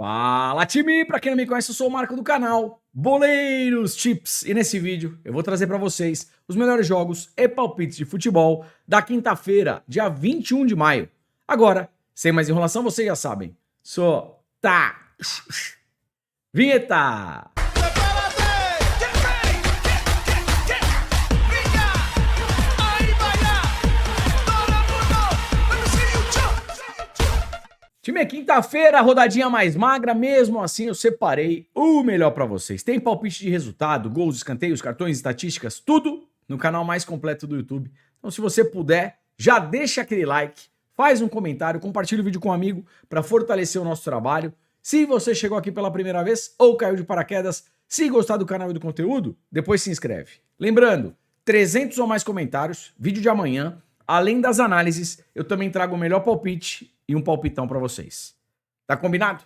Fala, time! Pra quem não me conhece, eu sou o Marco do canal Boleiros Tips e nesse vídeo eu vou trazer pra vocês os melhores jogos e palpites de futebol da quinta-feira, dia 21 de maio. Agora, sem mais enrolação, vocês já sabem. Tá. Vinheta! Time, é quinta-feira, rodadinha mais magra, mesmo assim eu separei o melhor pra vocês. Tem palpite de resultado, gols, escanteios, cartões, estatísticas, tudo no canal mais completo do YouTube. Então se você puder, já deixa aquele like, faz um comentário, compartilha o vídeo com um amigo pra fortalecer o nosso trabalho. Se você chegou aqui pela primeira vez ou caiu de paraquedas, se gostar do canal e do conteúdo, depois se inscreve. Lembrando, 300 ou mais comentários, vídeo de amanhã. Além das análises, eu também trago o melhor palpite e um palpitão pra vocês. Tá combinado?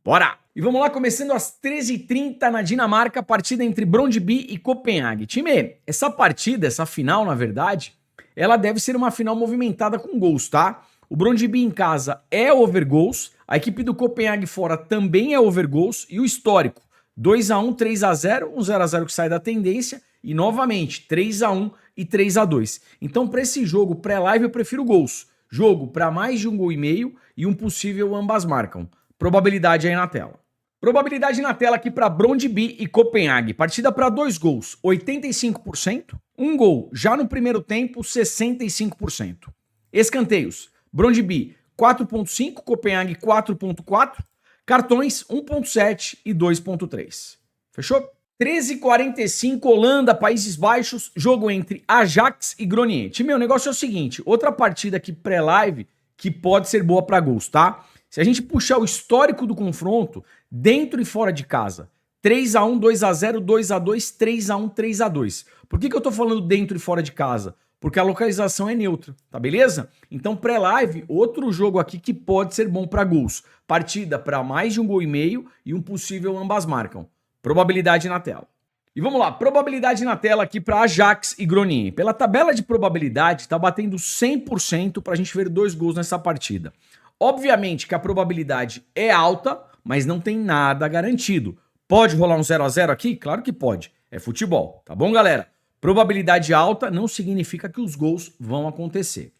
Bora! E vamos lá, começando às 13h30 na Dinamarca, partida entre Brøndby e Copenhague. Time, essa partida, essa final, na verdade, ela deve ser uma final movimentada com gols, tá? O Brøndby em casa é over gols, a equipe do Copenhague fora também é over gols e o histórico, 2x1, 3x0, um 0x0 que sai da tendência e novamente 3x1 e 3x2. Então para esse jogo pré-live eu prefiro gols. Jogo para mais de um gol e meio e um possível ambas marcam. Probabilidade aí na tela. Probabilidade na tela aqui para Brøndby e Copenhague. Partida para 2 gols, 85%. Um gol já no primeiro tempo, 65%. Escanteios, Brøndby 4.5, Copenhague 4.4. Cartões 1.7 e 2.3. Fechou? 13h45, Holanda, Países Baixos, jogo entre Ajax e Groningen. Time, o negócio é o seguinte, outra partida aqui pré-live que pode ser boa para gols, tá? Se a gente puxar o histórico do confronto, dentro e fora de casa, 3x1, 2x0, 2x2, 3x1, 3x2. Por que eu tô falando dentro e fora de casa? Porque a localização é neutra, tá beleza? Então pré-live, outro jogo aqui que pode ser bom para gols. Partida para mais de um gol e meio e um possível ambas marcam. Probabilidade na tela. E vamos lá, probabilidade na tela aqui para Ajax e Groningen. Pela tabela de probabilidade, tá batendo 100% para a gente ver 2 gols nessa partida. Obviamente que a probabilidade é alta, mas não tem nada garantido. Pode rolar um 0x0 aqui? Claro que pode. É futebol, tá bom, galera? Probabilidade alta não significa que os gols vão acontecer.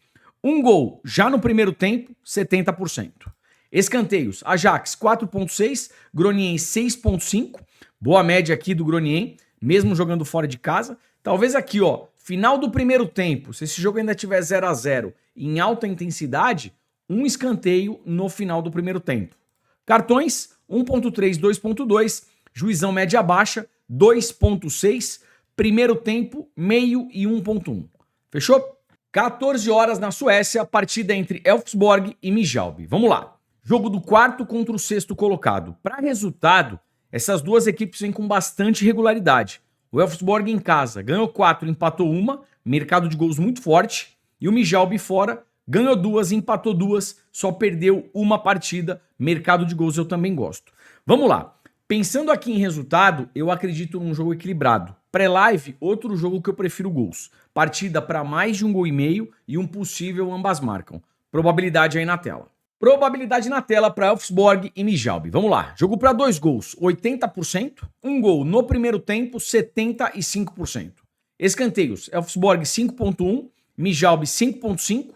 Um gol já no primeiro tempo, 70%. Escanteios, Ajax 4.6, Groningen 6.5. Boa média aqui do Groningen, mesmo jogando fora de casa. Talvez aqui, ó, final do primeiro tempo, se esse jogo ainda tiver 0x0 em alta intensidade, um escanteio no final do primeiro tempo. Cartões, 1.3, 2.2, juizão média baixa, 2.6, primeiro tempo, meio e 1.1. Fechou? 14 horas na Suécia, partida entre Elfsborg e Midtjylland. Vamos lá. Jogo do quarto contra o sexto colocado. Para resultado, essas duas equipes vêm com bastante regularidade. O Elfsborg em casa ganhou 4, empatou 1, mercado de gols muito forte. E o Midtjylland fora ganhou 2, empatou 2, só perdeu uma partida. Mercado de gols eu também gosto. Vamos lá. Pensando aqui em resultado, eu acredito num jogo equilibrado. Pré-live, outro jogo que eu prefiro gols. Partida para mais de um gol e meio e um possível ambas marcam. Probabilidade aí na tela. Probabilidade na tela para Elfsborg e Midtjylland. Vamos lá. Jogo para 2 gols, 80%. Um gol no primeiro tempo, 75%. Escanteios, Elfsborg 5.1, Midtjylland 5.5.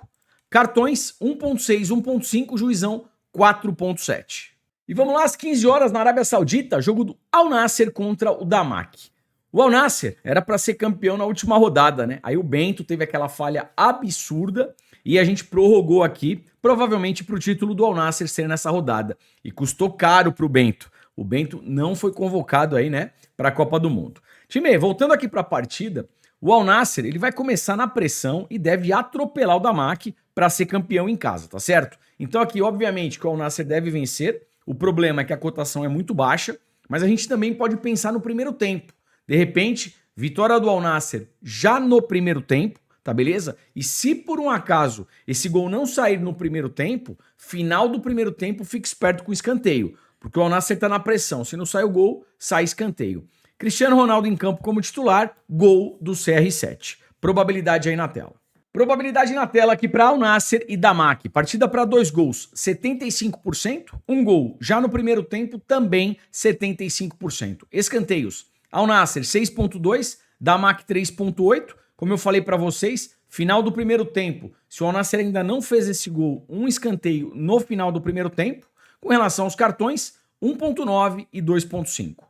Cartões 1.6, 1.5, juizão 4.7. E vamos lá, às 15 horas na Arábia Saudita, jogo do Al Nassr contra o Damak. O Al Nassr era para ser campeão na última rodada, né? Aí o Bento teve aquela falha absurda e a gente prorrogou aqui, provavelmente para o título do Al Nassr ser nessa rodada. E custou caro para o Bento. O Bento não foi convocado aí, né, para a Copa do Mundo. Time, voltando aqui para a partida, o Al Nassr ele vai começar na pressão e deve atropelar o Damak para ser campeão em casa, tá certo? Então aqui, obviamente, que o Al Nassr deve vencer. O problema é que a cotação é muito baixa, mas a gente também pode pensar no primeiro tempo. De repente, vitória do Al Nassr já no primeiro tempo, tá beleza? E se por um acaso esse gol não sair no primeiro tempo, final do primeiro tempo fique esperto com o escanteio, porque o Al Nassr tá na pressão. Se não sai o gol, sai escanteio. Cristiano Ronaldo em campo como titular, gol do CR7. Probabilidade aí na tela. Probabilidade na tela aqui para Al Nassr e Damak. Partida para 2 gols, 75%. Um gol já no primeiro tempo, também 75%. Escanteios. Al Nassr 6.2, Damak 3.8. Como eu falei para vocês, final do primeiro tempo. Se o Al Nassr ainda não fez esse gol, um escanteio no final do primeiro tempo. Com relação aos cartões, 1.9 e 2.5.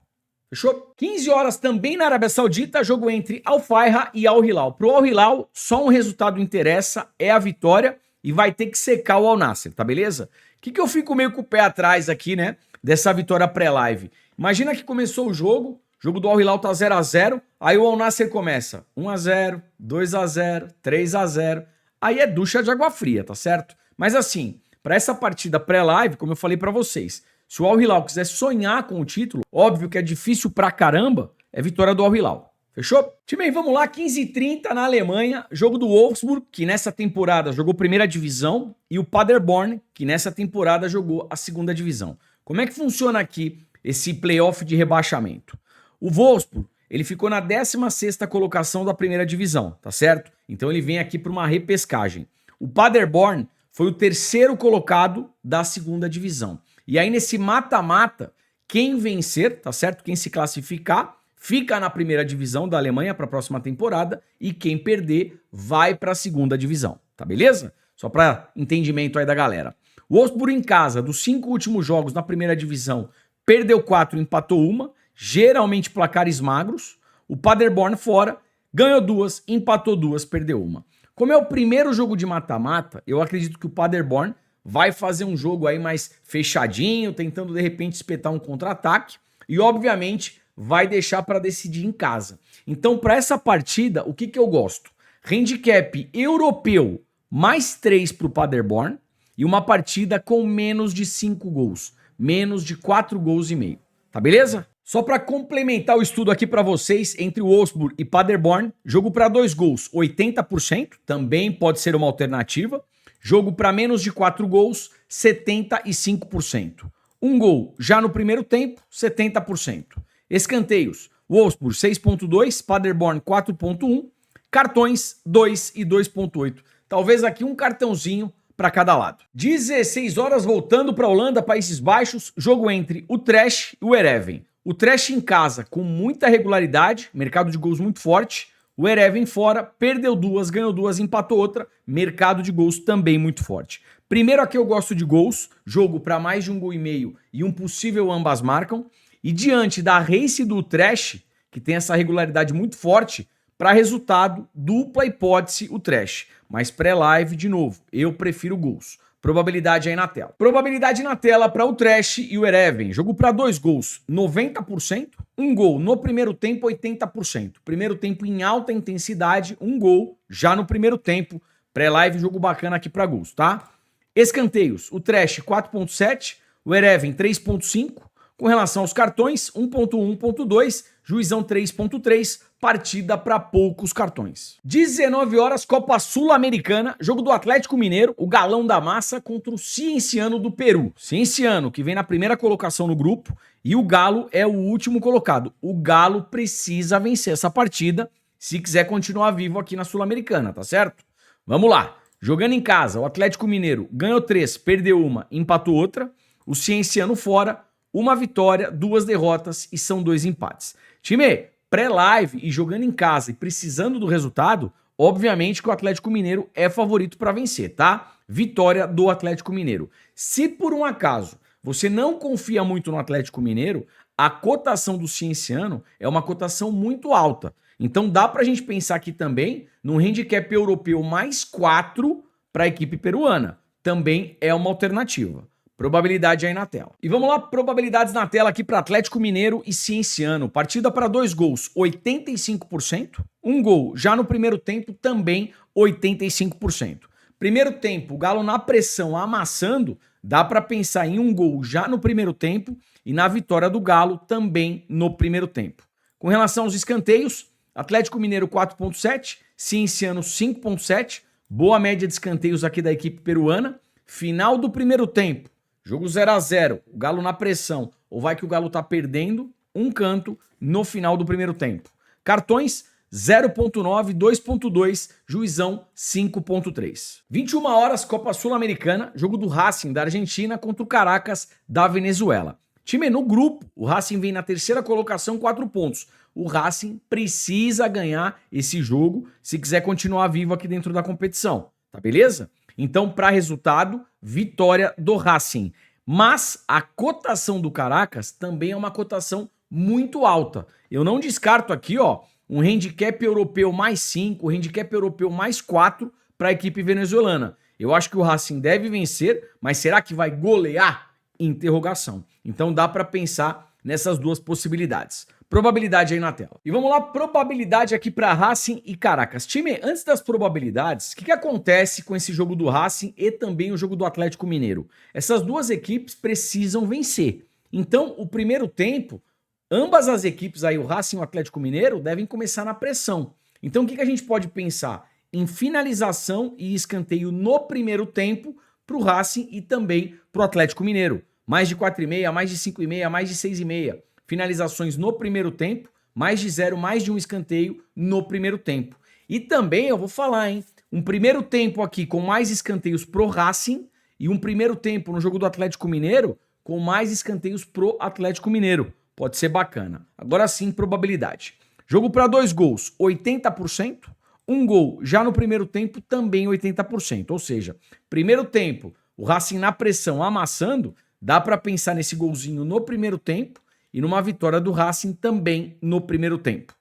Fechou? 15 horas também na Arábia Saudita, jogo entre Al Faiha e Al Hilal. Pro Al Hilal, só um resultado interessa, é a vitória e vai ter que secar o Al Nassr, tá beleza? O que eu fico meio com o pé atrás aqui, né, dessa vitória pré-live? Imagina que começou o jogo do Al Hilal tá 0x0, aí o Al Nassr começa 1x0, 2x0, 3x0, aí é ducha de água fria, tá certo? Mas assim, para essa partida pré-live, como eu falei para vocês, se o Al Hilal quiser sonhar com o título, óbvio que é difícil pra caramba, é vitória do Al Hilal. Fechou? Time, vamos lá, 15h30 na Alemanha, jogo do Wolfsburg, que nessa temporada jogou primeira divisão, e o Paderborn, que nessa temporada jogou a segunda divisão. Como é que funciona aqui esse playoff de rebaixamento? O Wolfsburg, ele ficou na 16ª colocação da primeira divisão, tá certo? Então ele vem aqui para uma repescagem. O Paderborn foi o 3º colocado da segunda divisão. E aí nesse mata-mata, quem vencer, tá certo? Quem se classificar, fica na primeira divisão da Alemanha para a próxima temporada e quem perder vai para a segunda divisão, tá beleza? Só para entendimento aí da galera. O Wolfsburg em casa, dos 5 últimos jogos na primeira divisão, perdeu 4, empatou 1, geralmente placares magros. O Paderborn fora, ganhou 2, empatou 2, perdeu 1. Como é o primeiro jogo de mata-mata, eu acredito que o Paderborn vai fazer um jogo aí mais fechadinho, tentando de repente espetar um contra-ataque e obviamente vai deixar para decidir em casa. Então para essa partida, o que eu gosto? Handicap europeu mais 3 para o Paderborn e uma partida com menos de 5 gols, menos de 4 gols e meio, tá beleza? Só para complementar o estudo aqui para vocês, entre o Wolfsburg e Paderborn, jogo para 2 gols, 80%, também pode ser uma alternativa. Jogo para menos de 4 gols, 75%. Um gol já no primeiro tempo, 70%. Escanteios, Wolfsburg 6.2, Paderborn 4.1, cartões 2 e 2.8. Talvez aqui um cartãozinho para cada lado. 16 horas voltando para a Holanda, Países Baixos, jogo entre o Trash e o Ereven. O Trash em casa com muita regularidade, mercado de gols muito forte. O Ereven fora, perdeu 2, ganhou 2, empatou outra. Mercado de gols também muito forte. Primeiro aqui eu gosto de gols, jogo para mais de 1,5 gols e um possível ambas marcam. E diante da race do Trash, que tem essa regularidade muito forte, para resultado, dupla hipótese o Trash. Mas pré-live, de novo, eu prefiro gols. Probabilidade aí na tela. Probabilidade na tela para o Trash e o Ereven. Jogo para 2 gols, 90%. Um gol no primeiro tempo, 80%. Primeiro tempo em alta intensidade, um gol já no primeiro tempo. Pré-live, jogo bacana aqui para gols, tá? Escanteios, o Trash 4.7, o Ereven 3.5. Com relação aos cartões, 1.1, 1.2, Juizão 3.3, partida para poucos cartões. 19 horas, Copa Sul-Americana, jogo do Atlético Mineiro, o galão da massa contra o Cienciano do Peru. Cienciano, que vem na primeira colocação no grupo, e o Galo é o último colocado. O Galo precisa vencer essa partida se quiser continuar vivo aqui na Sul-Americana, tá certo? Vamos lá. Jogando em casa, o Atlético Mineiro ganhou 3, perdeu 1, empatou outra. O Cienciano fora, 1 vitória, 2 derrotas e são 2 empates. Time, pré-live e jogando em casa e precisando do resultado, obviamente que o Atlético Mineiro é favorito para vencer, tá? Vitória do Atlético Mineiro. Se por um acaso você não confia muito no Atlético Mineiro, a cotação do Cienciano é uma cotação muito alta. Então dá pra gente pensar aqui também num handicap europeu mais 4 para a equipe peruana. Também é uma alternativa. Probabilidade aí na tela. E vamos lá, probabilidades na tela aqui para Atlético Mineiro e Cienciano. Partida para 2 gols, 85%. Um gol já no primeiro tempo, também 85%. Primeiro tempo, o Galo na pressão amassando, dá para pensar em um gol já no primeiro tempo e na vitória do Galo também no primeiro tempo. Com relação aos escanteios, Atlético Mineiro 4.7, Cienciano 5.7, boa média de escanteios aqui da equipe peruana. Final do primeiro tempo. Jogo 0x0, o Galo na pressão, ou vai que o Galo tá perdendo, um canto no final do primeiro tempo. Cartões 0.9, 2.2, Juizão 5.3. 21 horas, Copa Sul-Americana, jogo do Racing da Argentina contra o Caracas da Venezuela. Time no grupo, o Racing vem na terceira colocação, 4 pontos. O Racing precisa ganhar esse jogo se quiser continuar vivo aqui dentro da competição, tá beleza? Então, para resultado, vitória do Racing. Mas a cotação do Caracas também é uma cotação muito alta. Eu não descarto aqui, ó, um handicap europeu mais 5, handicap europeu mais 4 para a equipe venezuelana. Eu acho que o Racing deve vencer, mas será que vai golear? Interrogação. Então dá para pensar nessas duas possibilidades. Probabilidade aí na tela. E vamos lá, probabilidade aqui para Racing e Caracas. Time, antes das probabilidades, o que acontece com esse jogo do Racing e também o jogo do Atlético Mineiro? Essas duas equipes precisam vencer. Então, o primeiro tempo, ambas as equipes aí, o Racing e o Atlético Mineiro, devem começar na pressão. Então, o que a gente pode pensar? Em finalização e escanteio no primeiro tempo para o Racing e também para o Atlético Mineiro. Mais de 4,5, mais de 5,5, mais de 6,5. Finalizações no primeiro tempo, mais de 0, mais de um escanteio no primeiro tempo. E também eu vou falar, hein? Um primeiro tempo aqui com mais escanteios pro Racing e um primeiro tempo no jogo do Atlético Mineiro com mais escanteios pro Atlético Mineiro. Pode ser bacana. Agora sim, probabilidade. Jogo para 2 gols, 80%. Um gol já no primeiro tempo, também 80%. Ou seja, primeiro tempo, o Racing na pressão amassando, dá para pensar nesse golzinho no primeiro tempo e numa vitória do Racing também no primeiro tempo.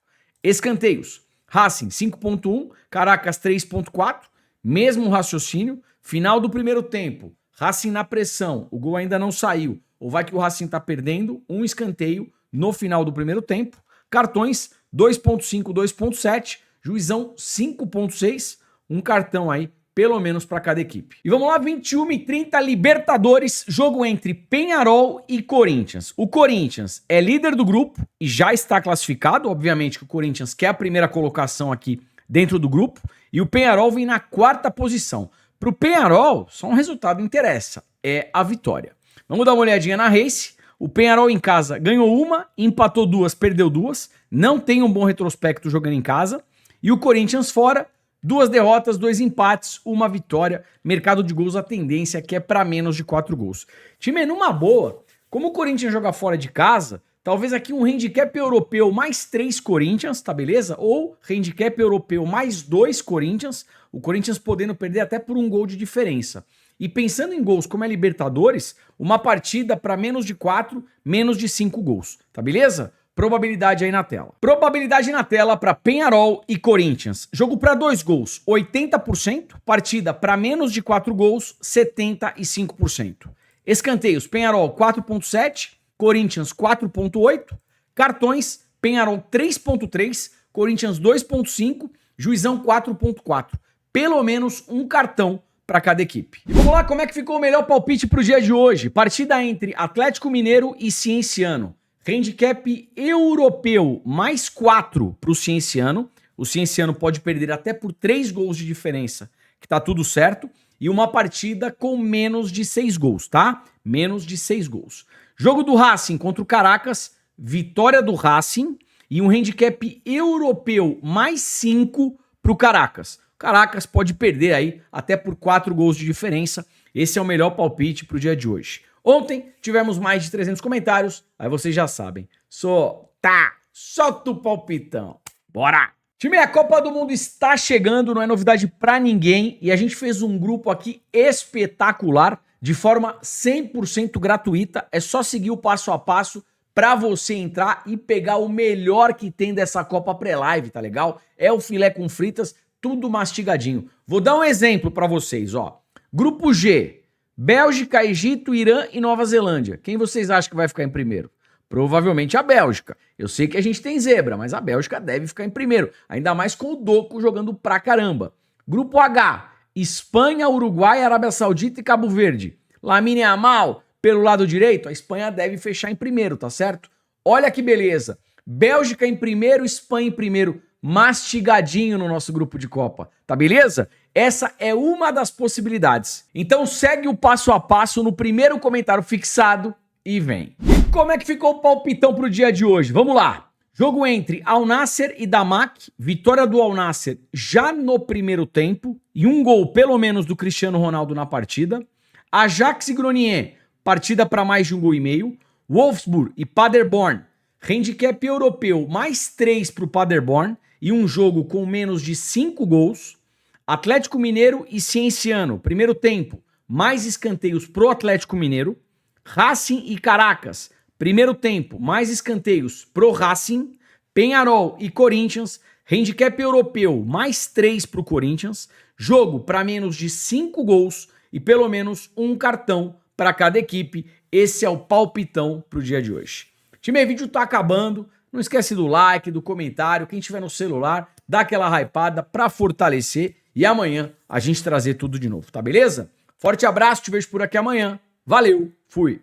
Escanteios. Racing 5.1, Caracas 3.4, mesmo raciocínio. Final do primeiro tempo, Racing na pressão, o gol ainda não saiu. Ou vai que o Racing tá perdendo, um escanteio no final do primeiro tempo. Cartões 2.5, 2.7, Juizão 5.6, um cartão aí pelo menos para cada equipe. E vamos lá, 21h30, Libertadores, jogo entre Peñarol e Corinthians. O Corinthians é líder do grupo e já está classificado, obviamente que o Corinthians quer a primeira colocação aqui dentro do grupo, e o Peñarol vem na 4ª posição. Para o Peñarol, só um resultado interessa, é a vitória. Vamos dar uma olhadinha na Race. O Peñarol em casa ganhou uma, empatou 2, perdeu 2, não tem um bom retrospecto jogando em casa, e o Corinthians fora, 2 derrotas, 2 empates, 1 vitória. Mercado de gols, a tendência que é para menos de 4 gols. Time, numa boa, como o Corinthians joga fora de casa, talvez aqui um handicap europeu mais 3 Corinthians, tá beleza? Ou handicap europeu mais 2 Corinthians, o Corinthians podendo perder até por 1 gol de diferença. E pensando em gols como é Libertadores, uma partida para menos de 4, menos de 5 gols, tá beleza? Probabilidade aí na tela. Probabilidade na tela para Peñarol e Corinthians. Jogo para 2 gols, 80%. Partida para menos de 4 gols, 75%. Escanteios, Peñarol 4.7, Corinthians 4.8. Cartões, Peñarol 3.3, Corinthians 2.5, Juizão 4.4. Pelo menos um cartão para cada equipe. E vamos lá, como é que ficou o melhor palpite para o dia de hoje? Partida entre Atlético Mineiro e Cienciano. Handicap europeu mais 4 para o Cienciano. O Cienciano pode perder até por 3 gols de diferença, que tá tudo certo. E uma partida com menos de 6 gols, tá? Menos de 6 gols. Jogo do Racing contra o Caracas, vitória do Racing e um handicap europeu mais 5 para o Caracas. O Caracas pode perder aí até por 4 gols de diferença. Esse é o melhor palpite para o dia de hoje. Ontem tivemos mais de 300 comentários, aí vocês já sabem. Solta o palpitão. Bora! Time, a Copa do Mundo está chegando, não é novidade pra ninguém, e a gente fez um grupo aqui espetacular, de forma 100% gratuita. É só seguir o passo a passo pra você entrar e pegar o melhor que tem dessa Copa pré-live, tá legal? É o filé com fritas, tudo mastigadinho. Vou dar um exemplo pra vocês, ó. Grupo G. Bélgica, Egito, Irã e Nova Zelândia. Quem vocês acham que vai ficar em primeiro? Provavelmente a Bélgica. Eu sei que a gente tem zebra, mas a Bélgica deve ficar em primeiro. Ainda mais com o Doku jogando pra caramba. Grupo H. Espanha, Uruguai, Arábia Saudita e Cabo Verde. Lamine Yamal, pelo lado direito, a Espanha deve fechar em primeiro, tá certo? Olha que beleza. Bélgica em primeiro, Espanha em primeiro. Mastigadinho no nosso grupo de Copa, tá beleza? Essa é uma das possibilidades. Então segue o passo a passo no primeiro comentário fixado e vem. E como é que ficou o palpitão pro dia de hoje? Vamos lá. Jogo entre Al Nassr e Damak, vitória do Al Nassr já no primeiro tempo e um gol pelo menos do Cristiano Ronaldo na partida. Ajax e Groningen, partida para mais de um gol e meio. Wolfsburg e Paderborn, handicap europeu mais 3 para o Paderborn e um jogo com menos de 5 gols. Atlético Mineiro e Cienciano, primeiro tempo, mais escanteios pro Atlético Mineiro. Racing e Caracas, primeiro tempo, mais escanteios pro Racing. Peñarol e Corinthians, handicap europeu mais 3 pro Corinthians. Jogo para menos de 5 gols e pelo menos um cartão para cada equipe. Esse é o palpitão pro dia de hoje. Time, o vídeo tá acabando. Não esquece do like, do comentário. Quem tiver no celular, dá aquela hypada para fortalecer. E amanhã a gente trazer tudo de novo, tá beleza? Forte abraço, te vejo por aqui amanhã. Valeu, fui!